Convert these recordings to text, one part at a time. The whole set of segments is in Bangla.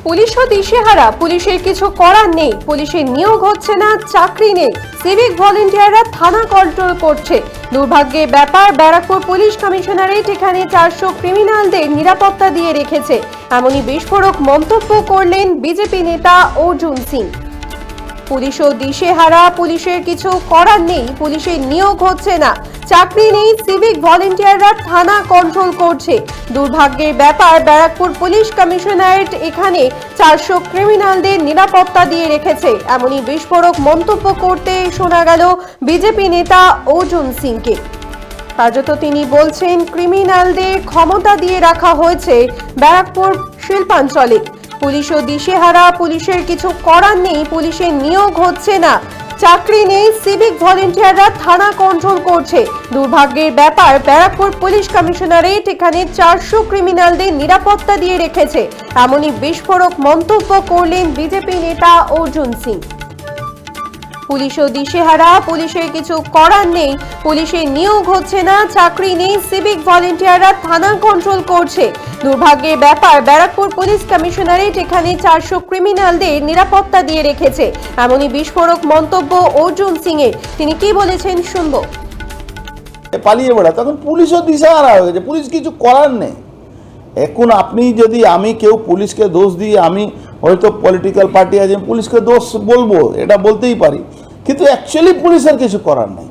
পুলিশও দিশেহারা, পুলিশের কিছু করার নেই, পুলিশের নিয়োগ হচ্ছে না, চাকরি নেই, সিভিক ভলেন্টিয়াররা থানা কন্ট্রোল করছে। দুর্ভাগ্যের ব্যাপার, ব্যারাকপুর পুলিশ কমিশনারেট এখানে 400 ক্রিমিনালদের নিরাপত্তা দিয়ে রেখেছে, এমনই বিস্ফোরক মন্তব্য করলেন বিজেপি নেতা অর্জুন সিং। পুলিশও দিশেহারা, পুলিশের কিছু করার নেই, পুলিশের নিয়োগ হচ্ছে না, চাকরি নেই, সিভিক ভলেন্টিয়াররা থানা কন্ট্রোল করছে। দুর্ভাগ্যের ব্যাপার, ব্যারাকপুর পুলিশ কমিশনারেট এখানে 400 ক্রিমিনালদের নিরাপত্তা দিয়ে রেখেছে, এমনই বিস্ফোরক মন্তব্য করতে শোনা গেল বিজেপি নেতা অর্জুন সিংকে। কার্যত তিনি বলছেন, ক্রিমিনালদের ক্ষমতা দিয়ে রাখা হয়েছে ব্যারাকপুর শিল্পাঞ্চলে। পুলিশও দিশেহারা, পুলিশের কিছু করার নেই, পুলিশের নিয়োগ হচ্ছে না, চাকরি নেই, সিভিক ভলেন্টিয়াররা থানা কন্ট্রোল করছে। দুর্ভাগ্যের ব্যাপার, ব্যারাকপুর পুলিশ কমিশনারেট এখানে 400 ক্রিমিনালদের নিরাপত্তা দিয়ে রেখেছে, এমনই বিস্ফোরক মন্তব্য করলেন বিজেপি নেতা অর্জুন সিং। পুলিশও দিশেহারা, পুলিশের কিছু করার নেই, পুলিশের নিয়োগ হচ্ছে না, চাকরি নেই, সিভিক ভলেন্টিয়াররা থানা কন্ট্রোল করছে। দুর্ভাগ্যের ব্যাপার, ব্যারাকপুর পুলিশ কমিশনারেট এখানে 400 ক্রিমিনালদের নিরাপত্তা দিয়ে রেখেছে, এমনই বিস্ফোরক মন্তব্য অর্জুন সিং এর। তিনি কি বলেছেন শুনবো। পালিয়ে বেড়া, তখন পুলিশও দিশেহারা হয়ে গেছে, পুলিশ কিছু করার নেই। এখন আপনি যদি আমি কেউ পুলিশকে দোষ দিয়ে, আমি হয়তো পলিটিক্যাল পার্টি আছে, পুলিশকে দোষ বলবো, এটা বলতেই পারি, কিন্তু অ্যাকচুয়ালি পুলিশের কিছু করার নেই।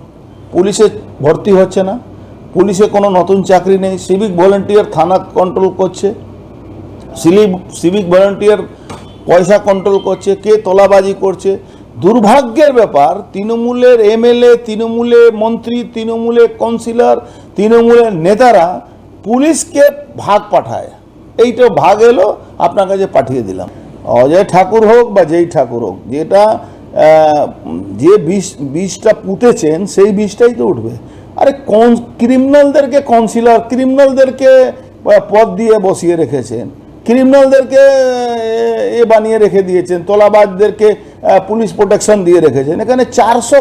পুলিশে ভর্তি হচ্ছে না, পুলিশে কোনো নতুন চাকরি নেই, সিভিক ভলেন্টিয়ার থানা কন্ট্রোল করছে, সিভিক ভলেন্টিয়ার পয়সা কন্ট্রোল করছে, কে তোলাবাজি করছে। দুর্ভাগ্যের ব্যাপার, তৃণমূলের এমএলএ, তৃণমূলে মন্ত্রী, তৃণমূলে কাউন্সিলর, তৃণমূলের নেতারা পুলিশকে ভাগ পাঠায়। এইটা ভাগ এলো, আপনার কাছে পাঠিয়ে দিলাম। অজয় ঠাকুর হোক বা যেই ঠাকুর হোক, যেটা যে বিষটা পুঁতেছেন সেই বিষটাই তো উঠবে। আরে ক্রিমিনালদেরকে কাউন্সিলর, ক্রিমিনালদেরকে পদ দিয়ে বসিয়ে রেখেছেন, ক্রিমিনালদেরকে বানিয়ে রেখে দিয়েছেন, তোলাবাজদেরকে পুলিশ প্রোটেকশন দিয়ে রেখেছেন। এখানে 400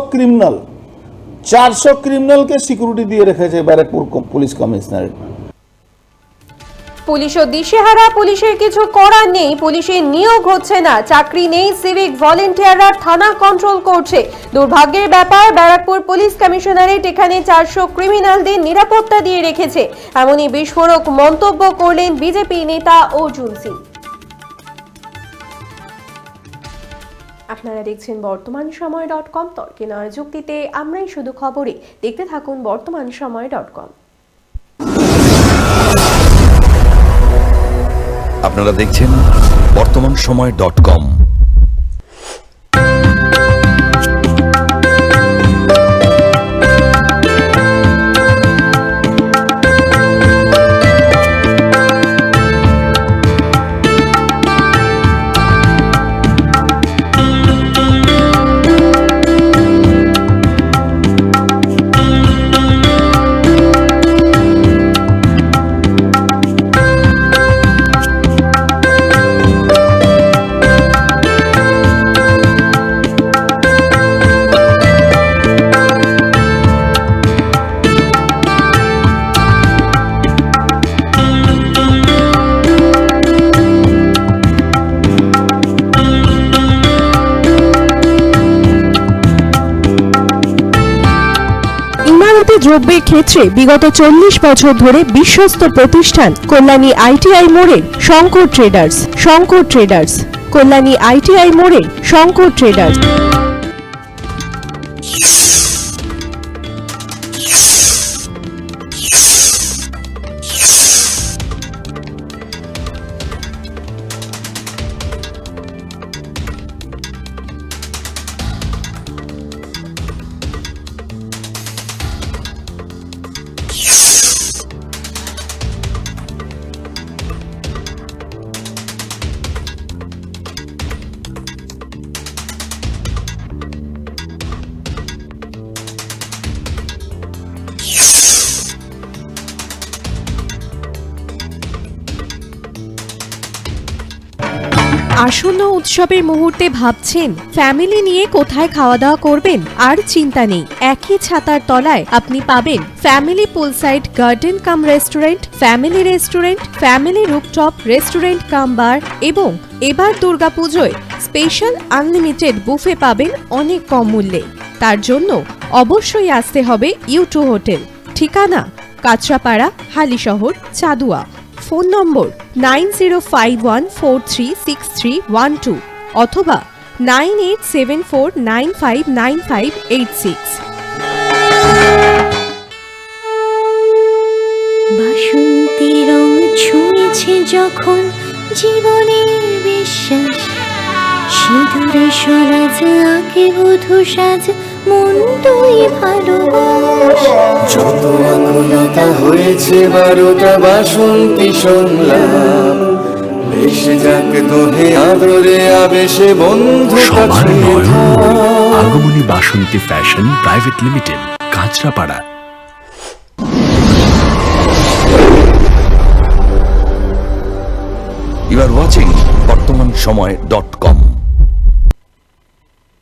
ক্রিমিনালকে সিকিউরিটি দিয়ে রেখেছে ব্যারাকপুর পুলিশ কমিশনারেট। পুলিশও দিশেহারা, পুলিশের কিছু করার নেই, পুলিশের নিয়োগ হচ্ছে না, চাকরি নেই, সিভিক ভলেন্টিয়াররা থানা কন্ট্রোল করছে। দুর্ভাগ্যের ব্যাপার, ব্যারাকপুর পুলিশ কমিশনারেট এখানে 400 ক্রিমিনালদের নিরাপত্তা দিয়ে রেখেছে, এমনই বিস্ফোরক মন্তব্য করলেন বিজেপি নেতা অর্জুন সিং। আপনারা দেখছেন বর্তমানসময়.com, তর্কে নয় যুক্তিতে আমরাই শুধু খবরে। দেখতে থাকুন বর্তমানসময়.com। আপনারা দেখছেন বর্তমানসময়.com। দ্রব্যের ক্ষেত্রে বিগত 40 বছর ধরে বিশ্বস্ত প্রতিষ্ঠান কল্যাণী আইটিআই মোড়ে শঙ্কর ট্রেডার্স, কল্যাণী আইটিআই মোড়ে শঙ্কর ট্রেডার্স। আসন্ন উৎসবের মুহূর্তে ভাবছেন ফ্যামিলি নিয়ে কোথায় খাওয়া দাওয়া করবেন? আর চিন্তা নেই, একই ছাতার তলায় আপনি পাবেন family poolside garden cum restaurant, family rooftop restaurant cum bar এবং এবার দুর্গাপুজোয় স্পেশাল আনলিমিটেড বুফে পাবেন অনেক কম মূল্যে। তার জন্য অবশ্যই আসতে হবে U2 হোটেল। ঠিকানা কাঁচরাপাড়া, হালিশহর, চাদুয়া। ফোন নম্বর 9051436312 অথবা 9874959586। বাসন্তী রং ছুঁয়েছে যখন জীবনের বিশ্বাস, সিঁদুরে সরাজ আঁকে বধূ সাজ, মন তুই ভালোবাস। যত আকুলতা হয়েছে 12টা বাসন্তী সংলাপ, ভেসে যাক দোহে আদরে আবেশে বন্ধু সবার নয়ন Agomoni Basanti fashion private limited, Kanchrapara. You are watching বর্তমান সময়.com।